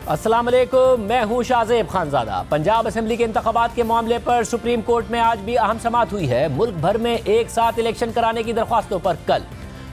अस्सलाम वालेकुम, मैं हूं शाहजेब खानजादा। पंजाब असेंबली के इंतखाबात के मामले पर सुप्रीम कोर्ट में आज भी अहम समाअत हुई है। मुल्क भर में एक साथ इलेक्शन कराने की दरख्वास्तों पर कल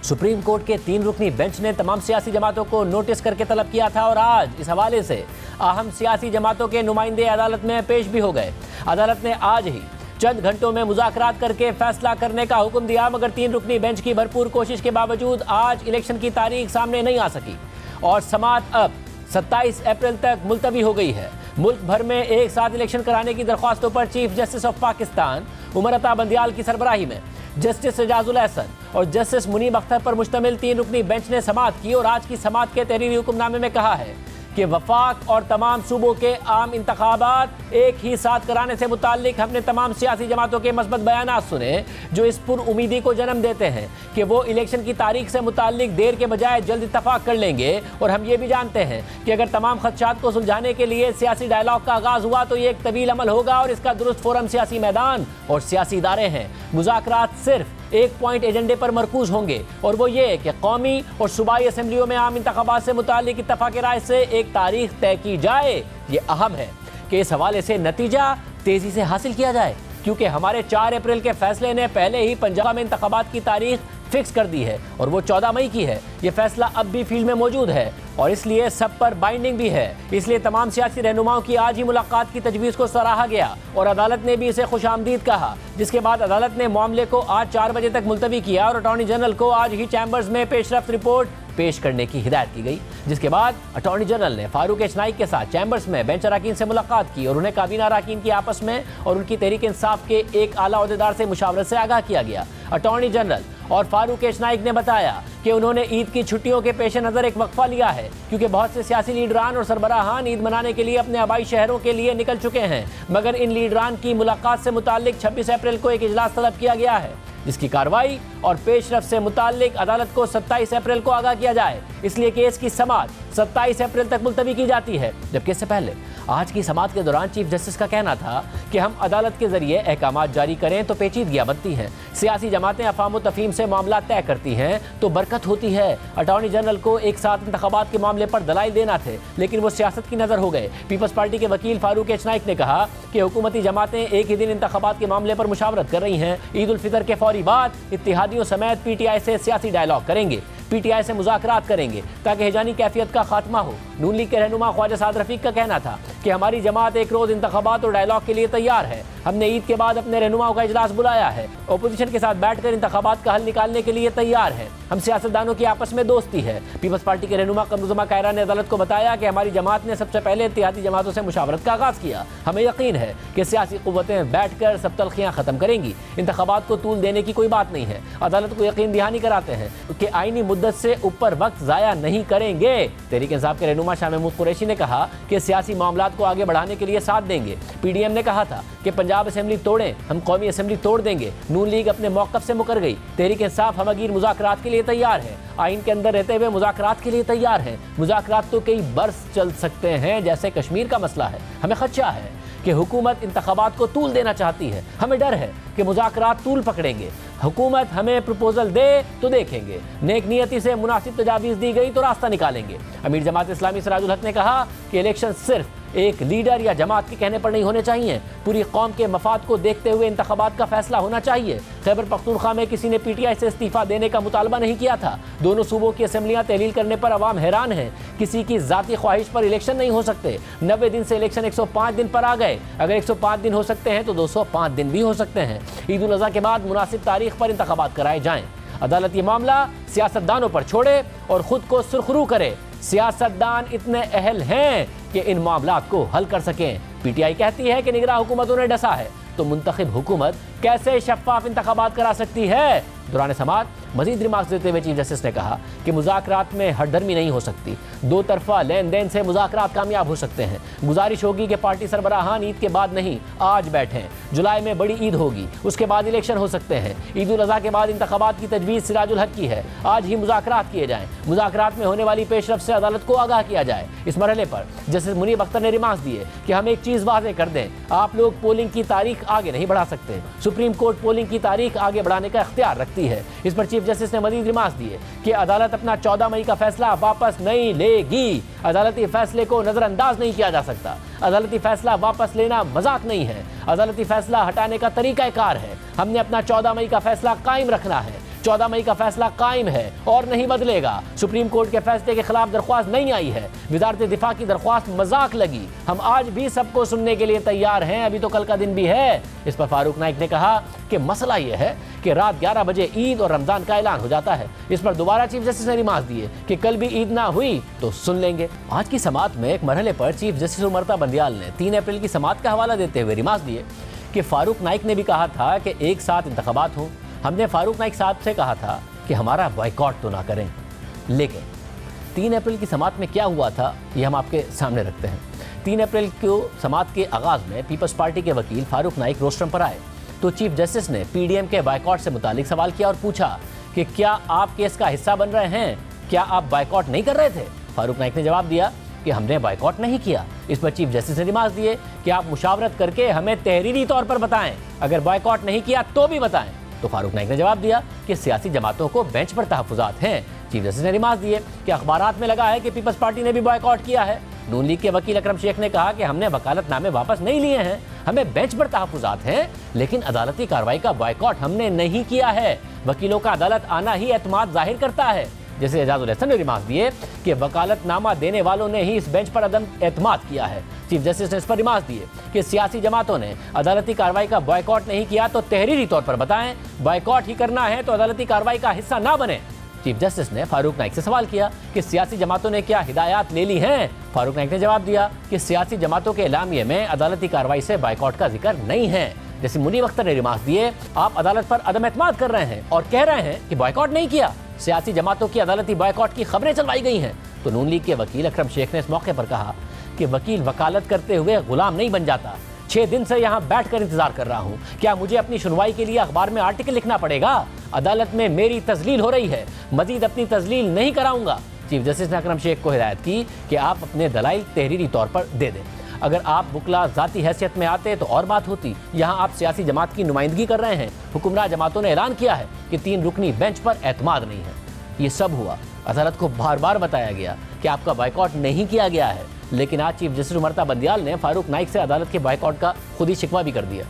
सुप्रीम कोर्ट के 3 रुकनी बेंच ने तमाम सियासी जमातों को नोटिस करके तलब किया था और आज इस हवाले से अहम सियासी जमातों के नुमाइंदे अदालत में पेश भी हो गए। अदालत ने आज ही चंद घंटों में मुज़ाकरात करके फैसला करने का हुक्म दिया, मगर 3 रुकनी बेंच की भरपूर कोशिश के बावजूद आज इलेक्शन की तारीख सामने नहीं आ सकी और समाअत अब 27 अप्रैल तक मुलतवी हो गई है। मुल्क भर में एक साथ इलेक्शन कराने की दरख्वास्तों पर chief justice of Pakistan Umar Ata Bandial की सरबराही में जस्टिस एजाजुल एहसन और जस्टिस मुनीब अख्तर पर मुश्तमिल 3 रुकनी बेंच ने समाअत की और आज की समाअत के तहरीरी हुक्मनामे में कहा है कि वफाक और तमाम सूबों के आम इंतखाबात एक ही साथ कराने से मुताल्लिक हमने तमाम सियासी जमातों के मस्बत बयानात सुने जो इस पुर उम्मीदी को जन्म देते हैं कि वो इलेक्शन की तारीख से मुताल्लिक देर के बजाय जल्द इत्तफाक कर लेंगे। और हम ये भी जानते हैं कि अगर तमाम खदशात को सुलझाने के लिए सियासी डायलॉग का आगाज़ हुआ तो ये एक तवील अमल होगा और इसका दुरुस्त फोरम सियासी मैदान और सियासी इदारे हैं। मुज़ाकरात सिर्फ एक पॉइंट एजेंडे पर मरकूज होंगे और वो ये कि कौमी और सूबाई असेंबलियों में आम इंतखाबात से मुताल्लिक इत्तफाक राय से एक तारीख तय की जाए। ये अहम है कि इस हवाले से नतीजा तेज़ी से हासिल किया जाए, क्योंकि हमारे 4 अप्रैल के फैसले ने पहले ही पंजाब में इंतखाबात की तारीख फिक्स कर दी है और वो 14 मई की है। ये फैसला अब भी फील्ड में मौजूद है और इसलिए सब पर बाइंडिंग भी है। इसलिए तमाम सियासी रहनुमाओं की आज ही मुलाकात की तजवीज़ को सराहा गया और अदालत ने भी इसे खुशामदीद कहा, जिसके बाद अदालत ने मामले को आज 4 बजे तक मुलतवी किया और अटॉर्नी जनरल को आज ही चैम्बर्स में पेशरफ्त रिपोर्ट पेश करने की हिदायत की गई। जिसके बाद अटॉर्नी जनरल ने फारूक एचनाइक के साथ चैम्बर्स में बेंच अराकीन से मुलाकात की और उन्हें काबीना अराकीन की आपस में और उनकी तहरीक इंसाफ के एक आला ओहदेदार से मुशावरत से आगाह किया गया। अटॉर्नी जनरल और फारूक एचनाइक ने बताया कि उन्होंने ईद की छुट्टियों के पेश नज़र एक वक्फा लिया है, क्योंकि बहुत से सियासी लीडरान और सरबराहान ईद मनाने के लिए अपने आबाई शहरों के लिए निकल चुके हैं, मगर इन लीडरान की मुलाकात से मुताल्लिक 26 अप्रैल को एक इजलास तलब किया गया है, जिसकी कार्रवाई और पेशरफ्त से मुताल्लिक अदालत को 27 अप्रैल को आगाह किया जाए। इसलिए केस की समाअत 27 अप्रैल तक मुलतवी की जाती है, जबकि इससे पहले आज की समाअत के दौरान चीफ जस्टिस का कहना था कि हम अदालत के जरिए अहकामात जारी करें तो पेचीदगियां बनती हैं, सियासी जमातें अफाम व तफहीम से मामला तय करती हैं तो बरकत होती है। अटॉर्नी जनरल को एक साथ इंतखाबात के मामले पर दलाइल देना थे, लेकिन वो सियासत की नज़र हो गए। पीपल्स पार्टी के वकील फारूक एचनाइक ने कहा कि हुकूमती जमातें एक ही दिन इंतखाबात के मामले पर मुशावरत कर रही हैं। ईद उल फितर के फौरी बाद इत्तिहादियों समेत PTI से सियासी डायलॉग करेंगे, PTI से मुज़ाकरात करेंगे ताकि हिजानी कैफियत का खात्मा हो। नून लीग के रहनुमा ख्वाजा साद रफीक का कहना था कि हमारी जमात एक रोज़ इंतखाबात और डायलॉग के लिए तैयार है। हमने ईद के बाद अपने रहनुमाओं का इजलास बुलाया है, अपोजिशन के साथ बैठकर इंतखाबात का हल निकालने के लिए तैयार है। हम सियासतदानों की आपस में दोस्ती है। पीपल्स पार्टी के रहनुमा कमरुज़्ज़मा कायरा ने अदालत को बताया कि हमारी जमात ने सबसे पहले इत्तेहादी जमातों से मुशावरत का आगाज़ किया। हमें यकीन है कि सियासी क़ुव्वतें बैठकर सब तलखियाँ ख़त्म करेंगी। इंतखाबात को तूल देने की कोई बात नहीं है। अदालत को यकीन दहानी कराते हैं कि आईनी मुद्दत से ऊपर वक्त ज़ाया नहीं करेंगे। तहरीक इंसाफ के रहनुमा शाह महमूद कुरैशी ने कहा कि सियासी मामलात को आगे बढ़ाने के लिए साथ देंगे। PDM ने कहा था कि पंजाब असेंबली तोड़ें, हम कौमी असेंबली तोड़ देंगे। नून लीग अपने मौक़िफ़ से मुकर गई। तहरीक इंसाफ हमगीर मुज़ाकरात के लिए तैयार है, आइन के अंदर रहते हुए मुज़ाकरात के लिए तैयार हैं। मुज़ाकरात तो कई बरस चल सकते हैं, जैसे कश्मीर का मसला है। हमें खदशा है कि हुकूमत इंतखाबात को तूल देना चाहती है। हमें डर है कि मुज़ाकरात तूल पकड़ेंगे। हुकूमत हमें प्रपोजल दे तो देखेंगे, नेक नियति से मुनासिब तजावीज़ दी गई तो रास्ता निकालेंगे। अमीर जमात इस्लामी सिराजुल हक ने कहा कि इलेक्शन सिर्फ एक लीडर या जमात के कहने पर नहीं होने चाहिए, पूरी कौम के मफाद को देखते हुए इंतखाबात का फैसला होना चाहिए। खैबर पख्तूनख्वा में किसी ने PTI से इस्तीफ़ा देने का मुतालबा नहीं किया था। दोनों सूबों की असेंबलियाँ तहलील करने पर अवाम हैरान है। किसी की ज़ाती ख्वाहिश पर इलेक्शन नहीं हो सकते। 90 दिन से इलेक्शन 105 दिन पर आ गए। अगर 105 दिन हो सकते हैं तो 205 दिन भी हो सकते हैं। ईद उल अज़हा के बाद मुनासिब तारीख पर इंतखाबात कराए जाएँ। अदालत ये मामला सियासतदानों पर छोड़े और ख़ुद को सुरखरू करे। सियासतदान इतने अहल हैं कि इन मामलात को हल कर सकें। PTI कहती है कि निगरां हुकूमतों ने डसा है, तो मुंतखब हुकूमत कैसे शफ़ाफ़ इंतखाबात करा सकती है। दौरान समाअत मज़ीद रिमार्क्स देते हुए चीफ जस्टिस ने कहा कि मुज़ाकरात में हरदर्मी नहीं हो सकती। दो तरफ़ा लेन देन से मुज़ाकरात कामयाब हो सकते हैं। गुजारिश होगी कि पार्टी सरबराहान ईद के बाद नहीं, आज बैठें। जुलाई में बड़ी ईद होगी, उसके बाद इलेक्शन हो सकते हैं। ईद उल अज़हा के बाद इंतखाबात की तजवीज़ सिराजुल हक की है। आज ही मुज़ाकरात किए जाएँ। मुज़ाकरात में होने वाली पेशरफ्त से अदालत को आगाह किया जाए। इस मरहले पर जस्टिस मुनीब अख्तर ने रिमार्क्स दिए कि हम एक चीज़ वाज़ेह कर दें, आप लोग पोलिंग की तारीख आगे नहीं बढ़ा सकते। सुप्रीम कोर्ट पोलिंग की तारीख आगे बढ़ाने का इख्तियार रखती है। इस पर चीफ चीफ जस्टिस ने मजीद रिमार्क्स दिए कि अदालत अपना 14 मई का फैसला वापस नहीं लेगी। अदालती फैसले को नजरअंदाज नहीं किया जा सकता। अदालती फैसला वापस लेना मजाक नहीं है, अदालती फैसला हटाने का तरीकाकार है। हमने अपना 14 मई का फैसला कायम रखना है। 14 मई का फैसला कायम है और नहीं बदलेगा। सुप्रीम कोर्ट के फैसले के खिलाफ दरख्वास्त नहीं आई है। वजारत दिफा की दरख्वास्त मजाक लगी। हम आज भी सबको सुनने के लिए तैयार हैं, अभी तो कल का दिन भी है। इस पर फारूक नाइक ने कहा कि मसला यह है कि रात 11 बजे ईद और रमजान का ऐलान हो जाता है। इस पर दोबारा चीफ जस्टिस ने रिमार्क दिए कि कल भी ईद ना हुई तो सुन लेंगे। आज की समाअत में एक मरहले पर चीफ जस्टिस उमरता बंदियाल ने 3 अप्रैल की समाअत का हवाला देते हुए रिमार्क दिए कि फारूक नाइक ने भी कहा था कि एक साथ इंतखाबात हों। हमने फारूक नाइक साहब से कहा था कि हमारा बॉयकॉट तो ना करें, लेकिन 3 अप्रैल की समाअत में क्या हुआ था ये हम आपके सामने रखते हैं। 3 अप्रैल को समाअत के आगाज़ में पीपल्स पार्टी के वकील फारूक नाइक रोस्ट्रम पर आए तो चीफ जस्टिस ने पीडीएम के बॉयकॉट से मुतालिक सवाल किया और पूछा कि क्या आप केस का हिस्सा बन रहे हैं, क्या आप बॉयकॉट नहीं कर रहे थे। फारूक नाइक ने जवाब दिया कि हमने बॉयकॉट नहीं किया। इस पर चीफ जस्टिस ने रिमार्क दिए कि आप मुशावरत करके हमें तहरीरी तौर पर बताएं, अगर बॉयकॉट नहीं किया तो भी बताएं। तो फारूक नाइक ने जवाब दिया कि सियासी जमातों को बेंच पर तहफ़्फ़ुज़ात हैं। चीफ जस्टिस ने रिमार्क दिए कि अखबारात में लगा है कि पीपल्स पार्टी ने भी बॉयकॉट किया है। नून लीग के वकील अकरम शेख ने कहा कि हमने वकालतनामे वापस नहीं लिए हैं, हमें बेंच पर तहफ़्फ़ुज़ात हैं, लेकिन अदालती कार्रवाई का बॉयकॉट हमने नहीं किया है। वकीलों का अदालत आना ही एतमाद जाहिर करता है। जैसे एजाजुल हसन ने रिमार्क दिए कि वकालतनामा देने वालों ने ही इस बेंच पर अदम एतमाद किया है। चीफ जस्टिस ने इस पर रिमार्क दिए कि सियासी जमातों ने अदालती कार्रवाई का बॉयकॉट नहीं किया तो तहरीरी तौर पर बताएं, बॉयकॉट ही करना है तो अदालती कार्रवाई का हिस्सा ना बने। चीफ जस्टिस ने फारूक नाइक से सवाल किया कि सियासी जमातों ने क्या हिदायत ले ली हैं। फारूक नाइक ने जवाब दिया कि सियासी जमातों के एलामिये में अदालती कार्रवाई से बॉयकॉट का जिक्र नहीं है। जैसे मुनीब अख्तर ने रिमार्क दिए, आप अदालत पर अदम एतमाद कर रहे हैं और कह रहे हैं कि बॉयकॉट नहीं किया। सियासी जमातों की अदालती बॉयकॉट की खबरें चलवाई गई हैं। तो नून लीग के वकील अकरम शेख ने इस मौके पर कहा कि वकील वकालत करते हुए गुलाम नहीं बन जाता। 6 दिन से यहाँ बैठकर इंतजार कर रहा हूँ, क्या मुझे अपनी सुनवाई के लिए अखबार में आर्टिकल लिखना पड़ेगा? अदालत में मेरी तजलील हो रही है, मजीद अपनी तजलील नहीं कराऊंगा। चीफ जस्टिस ने अकरम शेख को हिदायत की कि आप अपने दलाइल तहरीरी तौर पर दे दें। अगर आप बुकला ज़ाती हैसियत में आते तो और बात होती। यहाँ आप सियासी जमात की नुमाइंदगी कर रहे हैं। हुक्मरान जमातों ने ऐलान किया है कि 3 रुकनी बेंच पर एतमाद नहीं है। ये सब हुआ, अदालत को बार बार बताया गया कि आपका बॉयकॉट नहीं किया गया है, लेकिन आज चीफ जस्टिस उमरता बंदियाल ने फारूक नाइक से अदालत के बॉयकॉट का खुद ही शिकवा भी कर दिया।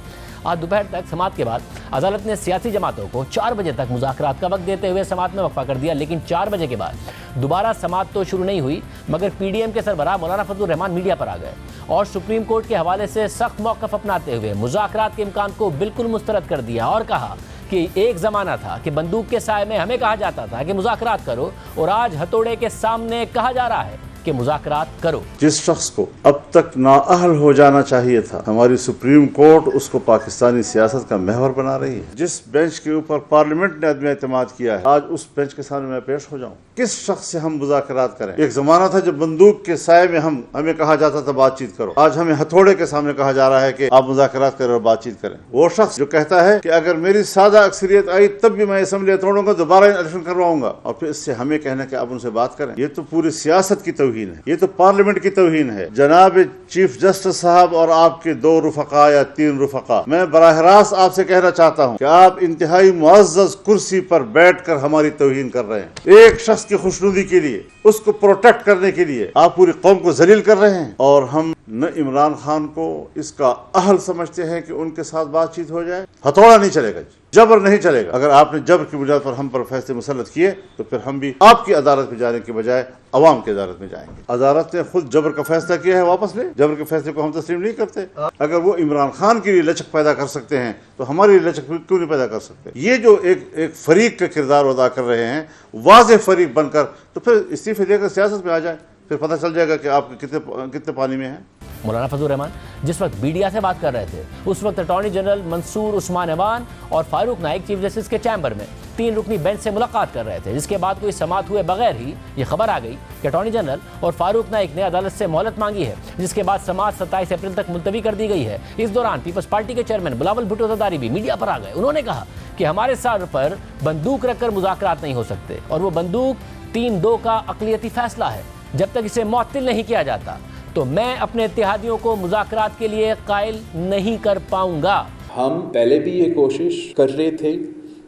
आज दोपहर तक समाअत के बाद अदालत ने सियासी जमातों को 4 बजे तक मुज़ाकरात का वक्त देते हुए समाअत में वक्फा कर दिया, लेकिन 4 बजे के बाद दोबारा समाअत तो शुरू नहीं हुई, मगर पीडीएम के सरबराह मौलाना फजलुर रहमान मीडिया पर आ गए और सुप्रीम कोर्ट के हवाले से सख्त मौक़िफ़ अपनाते हुए मुज़ाकरात के इम्कान को बिल्कुल मुस्तरद कर दिया और कहा कि एक ज़माना था कि बंदूक के साए में हमें कहा जाता था कि मुज़ाकरात करो, और आज हथौड़े के सामने कहा जा रहा है कि मुज़ाकरात करो। जिस शख्स को अब तक नाअहल हो जाना चाहिए था, हमारी सुप्रीम कोर्ट उसको पाकिस्तानी सियासत का महवर बना रही है। जिस बेंच के ऊपर पार्लियामेंट ने अदम एतमाद किया है, आज उस बेंच के सामने मैं पेश हो जाऊं। किस शख्स से हम मुज़ाकरात करें? एक जमाना था जब बंदूक के साए में हमें कहा जाता था बातचीत करो, आज हमें हथौड़े के सामने कहा जा रहा है कि आप मुज़ाकरात करें और बातचीत करें। वो शख्स जो कहता है कि अगर मेरी सादा अक्सरियत आई तब भी मैं असम्बली तोड़ूंगा, दोबारा इलेक्शन करवाऊंगा, और फिर इससे हमें कहना कि आप उनसे बात करें, ये तो पूरी सियासत की तौहीन है, ये तो पार्लियामेंट की तौहीन है। जनाब चीफ जस्टिस साहब और आपके 2 रुफका या 3 रुफका, मैं बराह रास्त आपसे कहना चाहता हूँ कि आप इंतहाई मुअज़्ज़ज़ कुर्सी पर बैठकर हमारी तौहीन कर रहे हैं। एक शख्स की खुशनुदी के लिए, उसको प्रोटेक्ट करने के लिए आप पूरी कौम को जलील कर रहे हैं। और हम न इमरान खान को इसका अहल समझते हैं कि उनके साथ बातचीत हो जाए। हथौड़ा नहीं चलेगा, जबर नहीं चलेगा। अगर आपने जबर की बुनियाद पर हम पर फैसले मुसल्लत किए तो फिर हम भी आपकी अदालत में जाने के बजाय अवाम की अदालत में जाएंगे। अदालत ने खुद जबर का फैसला किया है, वापस ले। जबर के फैसले को हम तस्लीम नहीं करते। अगर वो इमरान खान के लिए लचक पैदा कर सकते हैं तो हमारे लिए लचक क्यों नहीं पैदा कर सकते? ये जो एक फरीक का किरदार अदा कर रहे हैं, वाज़ेह फरीक बनकर, तो फिर इस्तीफे देकर सियासत में आ जाए, फिर पता चल जाएगा कि आप कितने पानी में हैं। मौलाना फजलुर रहमान जिस वक्त मीडिया से बात कर रहे थे, उस वक्त अटॉर्नी जनरल मंसूर उस्मान अवान और फारूक नाइक चीफ जस्टिस के चैम्बर में 3 रुकनी बेंच से मुलाकात कर रहे थे, जिसके बाद कोई समाअत हुए बगैर ही ये खबर आ गई कि अटॉर्नी जनरल और फारूक नाइक ने अदालत से मोहलत मांगी है, जिसके बाद समाअत 27 अप्रैल तक मुलतवी कर दी गई है। इस दौरान पीपल्स पार्टी के चेयरमैन बिलावल भुट्टो ज़रदारी भी मीडिया पर आ गए। उन्होंने कहा कि हमारे सर पर बंदूक रखकर मुज़ाकरात नहीं हो सकते, और वो बंदूक 3-2 का अक़लियती फैसला है। जब तक इसे मुअत्तिल नहीं किया जाता तो मैं अपने इत्तेहादियों को मुज़ाकरात के लिए कायल नहीं कर पाऊंगा। हम पहले भी ये कोशिश कर रहे थे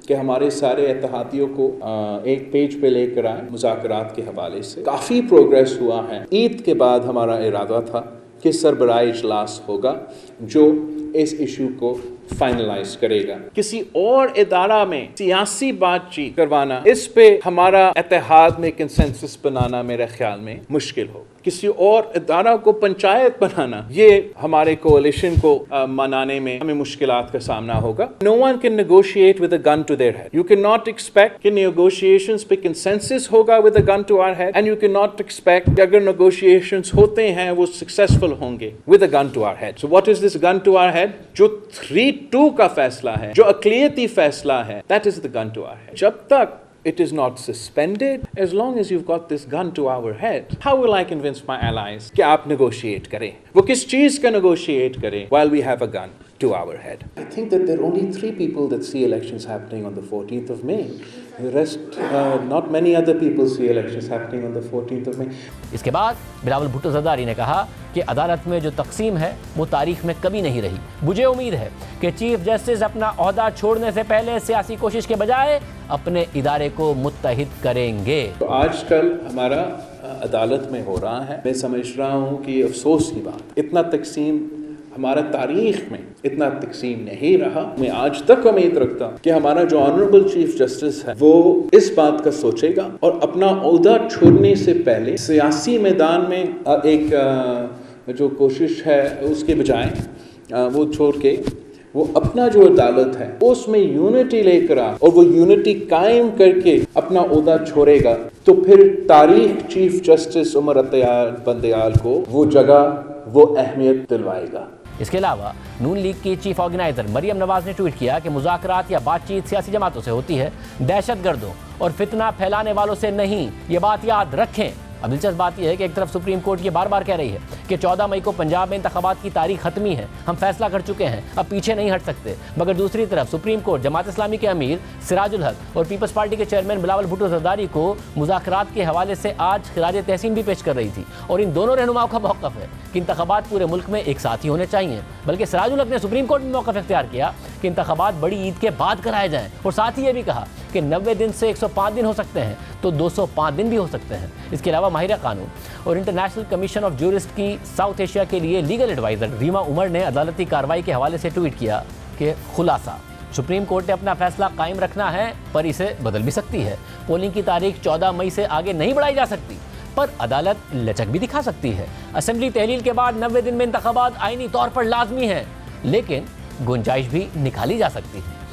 کہ ہمارے سارے اتحادیوں کو ایک پیج پہ لے کر آئیں مذاکرات کے حوالے سے. کافی پروگریس ہوا ہے. عید کے بعد ہمارا ارادہ تھا کہ سربراہی اجلاس ہوگا جو اس ایشو کو فائنلائز کرے گا. کسی اور ادارہ میں سیاسی بات چیت کروانا، اس پہ ہمارا اتحاد میں کنسنسس بنانا میرے خیال میں مشکل ہوگا. کسی اور ادارہ کو پنچایت بنانا، یہ ہمارے کوalition کو منانے میں ہمیں مشکلات کا سامنا ہوگا. No one can negotiate with a gun to their head. You cannot expect کہ negotiations پہ consensus ہوگا with a gun to our head, and you cannot expect کہ اگر negotiations ہوتے ہیں وہ successful ہوں گے with a gun to our head. So what is this gun to our head? جو 3-2 کا فیصلہ ہے، جو اقلیتی فیصلہ ہے، that is the gun to our head. جب تک it is not suspended, as long as you've got this gun to our head, how will I convince my allies کہ آپ negotiate کریں؟ وہ کس چیز کا negotiate کریں while we have a gun to our head? I think that there are only 3 people that see elections happening on the 14th of May. The rest, not many other people see elections happening on the 14th of May. اس کے بعد بلاول بھٹو زرداری نے کہا کہ عدالت میں جو تقسیم ہے وہ تاریخ میں کبھی نہیں رہی. مجھے امید ہے کہ چیف جسٹس اپنا عہدہ چھوڑنے سے پہلے سیاسی کوشش کے بجائے اپنے ادارے کو متحد کریں گے. تو آج کل ہمارا عدالت میں ہو رہا ہے. میں سمجھ رہا ہوں کہ یہ افسوس کی بات، اتنا تقسیم ہمارا تاریخ میں اتنا تقسیم نہیں رہا. میں آج تک امید رکھتا ہوں کہ ہمارا جو آنریبل چیف جسٹس ہے وہ اس بات کا سوچے گا اور اپنا عہدہ چھوڑنے سے پہلے سیاسی میدان میں ایک جو کوشش ہے اس کے بجائے وہ چھوڑ کے وہ اپنا جو عدالت ہے اس میں یونٹی لے کر آ اور وہ یونٹی قائم کر کے اپنا عہدہ چھوڑے گا تو پھر تاریخ چیف جسٹس عمر عطیہ بندیال کو وہ جگہ وہ اہمیت دلوائے گا. اس کے علاوہ نون لیگ کی چیف آرگنائزر مریم نواز نے ٹویٹ کیا کہ مذاکرات یا بات چیت سیاسی جماعتوں سے ہوتی ہے، دہشت گردوں اور فتنہ پھیلانے والوں سے نہیں. یہ بات یاد رکھیں. اب دلچسپ بات یہ ہے کہ ایک طرف سپریم کورٹ یہ بار بار کہہ رہی ہے کہ 14 مئی کو پنجاب میں انتخابات کی تاریخ ختمی ہے، ہم فیصلہ کر چکے ہیں، اب پیچھے نہیں ہٹ سکتے. مگر دوسری طرف سپریم کورٹ جماعت اسلامی کے امیر سراج الحق اور پیپلز پارٹی کے چیئرمین بلاول بھٹو زرداری کو مذاکرات کے حوالے سے آج خراج تحسین بھی پیش کر رہی تھی. اور ان دونوں رہنماؤں کا موقف ہے کہ انتخابات پورے ملک میں ایک ساتھ ہی ہونے چاہیے. بلکہ سراج الحق نے سپریم کورٹ میں موقف اختیار کیا کہ انتخابات بڑی عید کے بعد کرائے جائیں، اور ساتھ ہی یہ بھی کہا کہ 90 دن سے 105 دن ہو سکتے ہیں تو 205 دن بھی ہو سکتے ہیں. اس کے علاوہ ماہر قانون اور انٹرنیشنل کمیشن آف جورسٹ کی ساؤتھ ایشیا کے لیے لیگل ایڈوائزر ریما عمر نے عدالتی کارروائی کے حوالے سے ٹویٹ کیا کہ خلاصہ سپریم کورٹ نے اپنا فیصلہ قائم رکھنا ہے پر اسے بدل بھی سکتی ہے. پولنگ کی تاریخ 14 مئی سے آگے نہیں بڑھائی جا سکتی پر عدالت لچک بھی دکھا سکتی ہے. اسمبلی تحلیل کے بعد 90 دن میں انتخابات آئینی طور پر لازمی ہیں لیکن گنجائش بھی نکالی جا سکتی ہے.